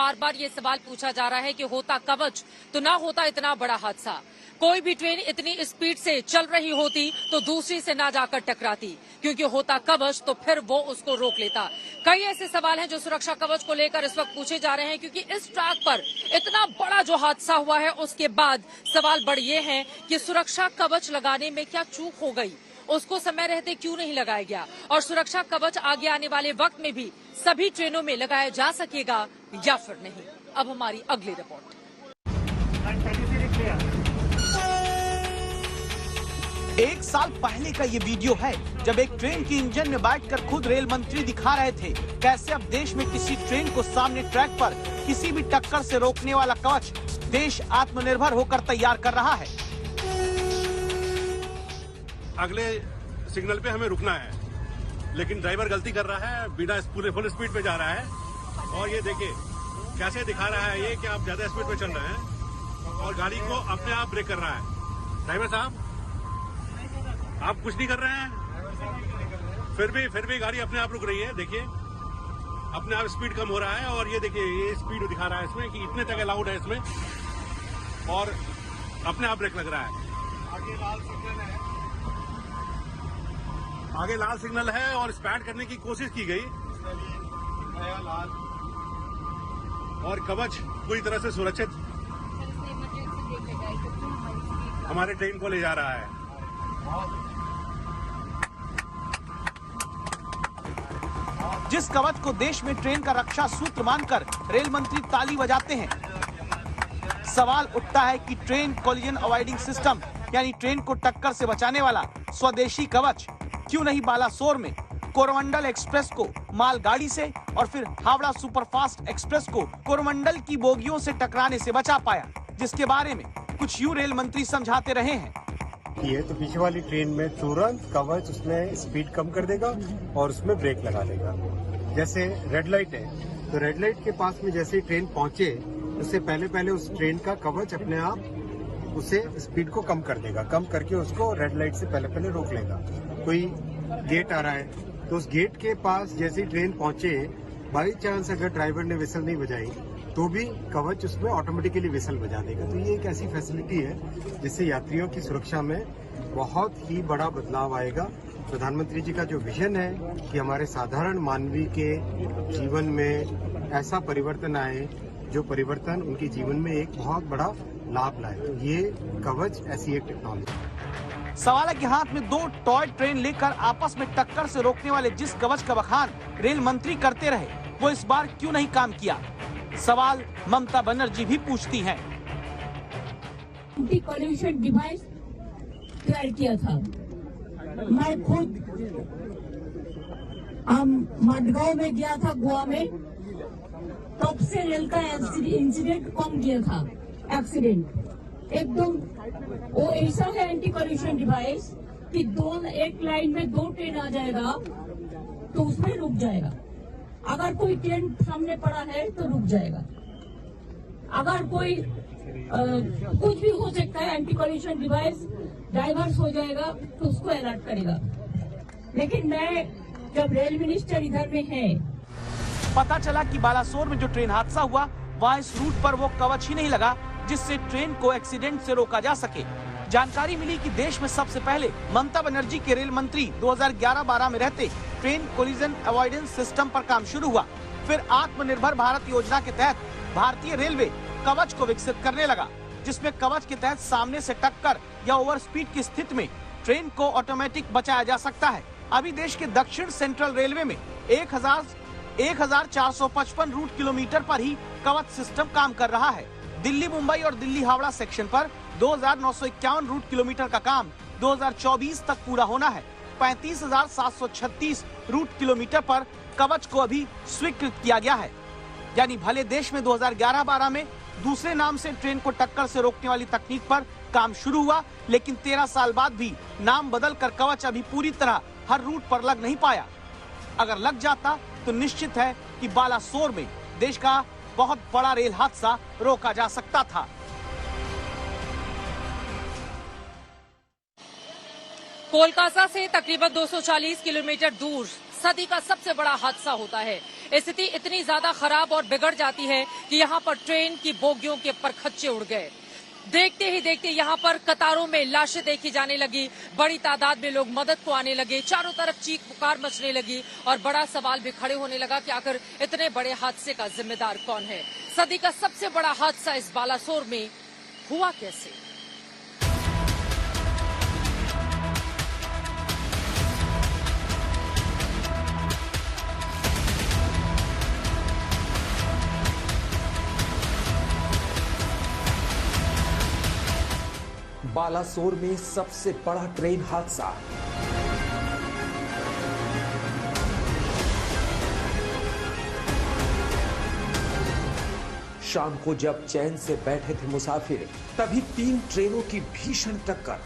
बार बार ये सवाल पूछा जा रहा है कि होता कवच तो ना होता इतना बड़ा हादसा। कोई भी ट्रेन इतनी स्पीड से चल रही होती तो दूसरी से ना जाकर टकराती, क्योंकि होता कवच तो फिर वो उसको रोक लेता। कई ऐसे सवाल हैं जो सुरक्षा कवच को लेकर इस वक्त पूछे जा रहे हैं, क्योंकि इस ट्रैक पर इतना बड़ा जो हादसा हुआ है उसके बाद सवाल बढ़ ये हैं कि सुरक्षा कवच लगाने में क्या चूक हो गई, उसको समय रहते क्यों नहीं लगाया गया, और सुरक्षा कवच आगे आने वाले वक्त में भी सभी ट्रेनों में लगाया जा सकेगा या फिर नहीं। अब हमारी अगली रिपोर्ट। एक साल पहले का ये वीडियो है जब एक ट्रेन के इंजन में बैठकर खुद रेल मंत्री दिखा रहे थे कैसे अब देश में किसी ट्रेन को सामने ट्रैक पर किसी भी टक्कर से रोकने वाला कवच देश आत्मनिर्भर होकर तैयार कर रहा है। अगले सिग्नल पे हमें रुकना है, लेकिन ड्राइवर गलती कर रहा है, बिना पूरे फुल स्पीड पे जा रहा है। और ये देखिए कैसे दिखा रहा है ये कि आप ज्यादा स्पीड पे चल रहे हैं और गाड़ी को अपने आप ब्रेक कर रहा है। ड्राइवर साहब आप कुछ नहीं कर रहे हैं, फिर भी गाड़ी अपने आप रुक रही है। देखिए अपने आप स्पीड कम हो रहा है और ये देखिए ये स्पीड दिखा रहा है इसमें कि इतने तक अलाउड है इसमें, और अपने आप ब्रेक लग रहा है। आगे लाल सिग्नल है और स्पैड करने की कोशिश की गई और कवच पूरी तरह से सुरक्षित हमारे ट्रेन को ले जा रहा है। जिस कवच को देश में ट्रेन का रक्षा सूत्र मानकर रेल मंत्री ताली बजाते हैं, सवाल उठता है कि ट्रेन कोलिजन अवॉइडिंग सिस्टम यानी ट्रेन को टक्कर से बचाने वाला स्वदेशी कवच क्यों नहीं बालासोर में कोरोमंडल एक्सप्रेस को मालगाड़ी से और फिर हावड़ा सुपरफास्ट एक्सप्रेस को कोरोमंडल की बोगियों से टकराने से बचा पाया, जिसके बारे में कुछ यूं रेल मंत्री समझाते रहे हैं। तो पीछे वाली ट्रेन में तुरंत कवच उसमें स्पीड कम कर देगा और उसमें ब्रेक लगा देगा। जैसे रेड लाइट है तो रेड लाइट के पास में जैसे ट्रेन पहुंचे उससे पहले उस ट्रेन का कवच अपने आप उसे स्पीड को कम कर देगा, कम करके उसको रेड लाइट से पहले रोक लेगा। कोई गेट आ रहा है तो उस गेट के पास जैसे ट्रेन पहुंचे, बाई चांस अगर ड्राइवर ने विसल नहीं बजाई तो भी कवच उसमें ऑटोमेटिकली विसल बजा देगा। तो ये एक ऐसी फैसिलिटी है जिससे यात्रियों की सुरक्षा में बहुत ही बड़ा बदलाव आएगा। प्रधानमंत्री जी का जो विजन है कि हमारे साधारण मानवीय के जीवन में ऐसा परिवर्तन आए जो परिवर्तन उनके जीवन में एक बहुत बड़ा लाभ लाए, तो ये कवच ऐसी एक टेक्नोलॉजी। सवाल है कि हाथ में दो टॉय ट्रेन लेकर आपस में टक्कर से रोकने वाले जिस कवच का बखान रेल मंत्री करते रहे वो इस बार क्यों नहीं काम किया, सवाल ममता बनर्जी भी पूछती हैं। एंटी कोलिजन डिवाइस तैयार किया था। मैं खुद मडगांव में गया था, गोवा में, तब से रेल का इंसिडेंट कम किया था। एक्सीडेंट एकदम वो ऐसा है एंटी कोलिजन डिवाइस कि एक लाइन में दो ट्रेन आ जाएगा तो उसमें रुक जाएगा। अगर कोई ट्रेन सामने पड़ा है तो रुक जाएगा। अगर कोई कुछ भी हो सकता है, एंटी कोलिजन डिवाइस डाइवर्स हो जाएगा तो उसको अलर्ट करेगा। लेकिन मैं जब रेल मिनिस्टर इधर में है, पता चला कि बालासोर में जो ट्रेन हादसा हुआ वहाँ इस रूट पर वो कवच ही नहीं लगा जिससे ट्रेन को एक्सीडेंट से रोका जा सके। जानकारी मिली कि देश में सबसे पहले ममता बनर्जी के रेल मंत्री 2011-12 में रहते ट्रेन कोलिजन अवॉइडेंस सिस्टम पर काम शुरू हुआ। फिर आत्मनिर्भर भारत योजना के तहत भारतीय रेलवे कवच को विकसित करने लगा, जिसमें कवच के तहत सामने से टक्कर या ओवर स्पीड की स्थिति में ट्रेन को ऑटोमेटिक बचाया जा सकता है। अभी देश के दक्षिण सेंट्रल रेलवे में 1455 रूट किलोमीटर पर ही कवच सिस्टम काम कर रहा है। दिल्ली मुंबई और दिल्ली हावड़ा सेक्शन पर 2951 रूट किलोमीटर का काम 2024 तक पूरा होना है। 35,736 रूट किलोमीटर पर कवच को अभी स्वीकृत किया गया है। यानी भले देश में 2011-12 में दूसरे नाम से ट्रेन को टक्कर से रोकने वाली तकनीक पर काम शुरू हुआ, लेकिन 13 साल बाद भी नाम बदलकर कवच अभी पूरी तरह हर रूट पर लग नहीं पाया। अगर लग जाता तो निश्चित है कि बालासोर में देश का बहुत बड़ा रेल हादसा रोका जा सकता था। कोलकाता से तकरीबन 240 किलोमीटर दूर सदी का सबसे बड़ा हादसा होता है। स्थिति इतनी ज्यादा खराब और बिगड़ जाती है कि यहाँ पर ट्रेन की बोगियों के परखच्चे उड़ गए। देखते ही देखते यहाँ पर कतारों में लाशें देखी जाने लगी, बड़ी तादाद में लोग मदद को आने लगे, चारों तरफ चीख पुकार मचने लगी और बड़ा सवाल भी खड़े होने लगा कि आखिर इतने बड़े हादसे का जिम्मेदार कौन है। सदी का सबसे बड़ा हादसा इस बालासोर में हुआ कैसे? बालासोर में सबसे बड़ा ट्रेन हादसा। शाम को जब चैन से बैठे थे मुसाफिर, तभी 3 ट्रेनों की भीषण टक्कर।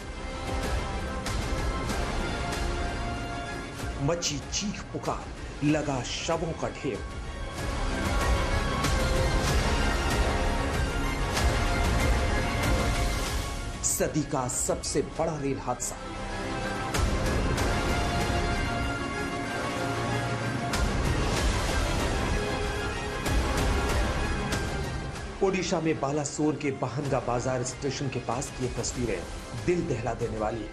मची चीख पुकार, लगा शवों का ढेर। सदी का सबसे बड़ा रेल हादसा। ओडिशा में बालासोर के बहनगा बाजार स्टेशन के पास की ये तस्वीरें दिल दहला देने वाली है।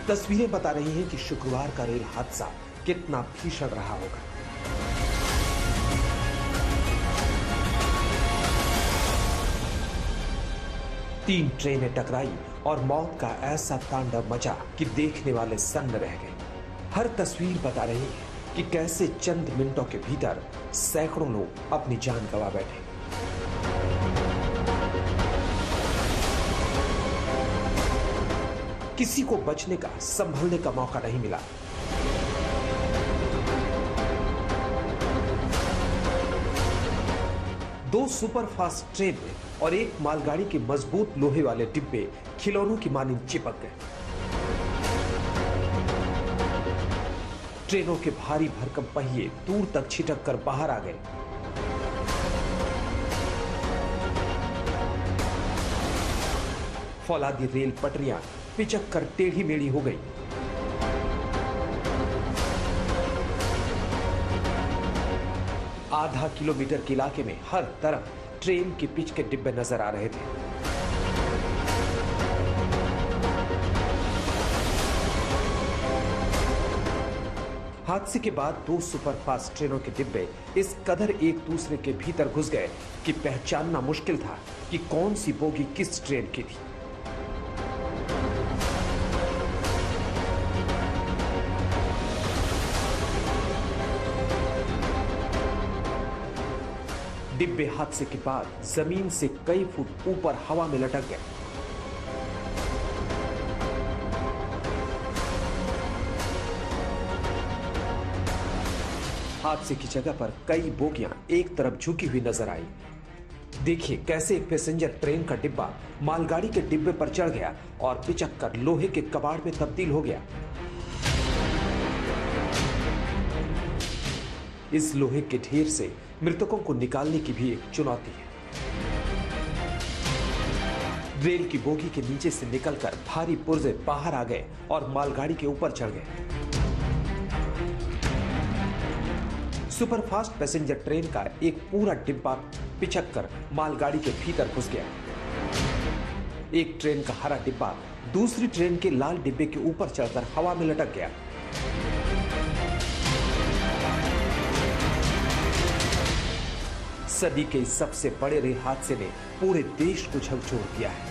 तस्वीरें बता रही हैं कि शुक्रवार का रेल हादसा कितना भीषण रहा होगा। तीन ट्रेनें टकराई और मौत का ऐसा तांडव मचा कि देखने वाले सन्न रह गए। हर तस्वीर बता रही है कि कैसे चंद मिनटों के भीतर सैकड़ों लोग अपनी जान गंवा बैठे। किसी को बचने का, संभलने का मौका नहीं मिला। दो सुपरफास्ट ट्रेन और एक मालगाड़ी के मजबूत लोहे वाले डिब्बे खिलौनों की मानिंद चिपक गए। ट्रेनों के भारी भरकम पहिए दूर तक छिटक कर बाहर आ गए। फौलादी रेल पटरियां पिचक कर टेढ़ी मेढ़ी हो गई। आधा किलोमीटर के इलाके में हर तरफ ट्रेन के पिच के डिब्बे नजर आ रहे थे। हादसे के बाद दो सुपरफास्ट ट्रेनों के डिब्बे इस कदर एक दूसरे के भीतर घुस गए कि पहचानना मुश्किल था कि कौन सी बोगी किस ट्रेन की थी। डिब्बे हादसे के बाद जमीन से कई फुट ऊपर हवा में लटक गए। हादसे की जगह पर कई बोगियां एक तरफ झुकी हुई नजर आई। देखिए कैसे एक पैसेंजर ट्रेन का डिब्बा मालगाड़ी के डिब्बे पर चढ़ गया और पिचक कर लोहे के कबाड़ में तब्दील हो गया। इस लोहे के ढेर से मृतकों को निकालने की भी एक चुनौती है। रेल की बोगी के नीचे से निकलकर भारी पुर्जे बाहर आ गए और मालगाड़ी के ऊपर चढ़ गए। सुपरफास्ट पैसेंजर ट्रेन का एक पूरा डिब्बा पिचक कर मालगाड़ी के भीतर घुस गया। एक ट्रेन का हरा डिब्बा दूसरी ट्रेन के लाल डिब्बे के ऊपर चढ़कर हवा में लटक गया। सदी के सबसे बड़े रेल हादसे ने पूरे देश को झकझोर दिया है।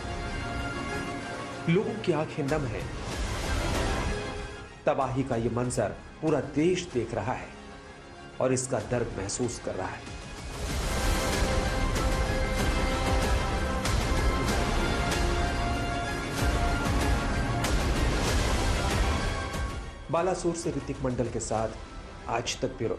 लोगों की आंखें नम हैं। तबाही का यह मंजर पूरा देश देख रहा है और इसका दर्द महसूस कर रहा है। बालासोर से ऋतिक मंडल के साथ आज तक ब्यूरो।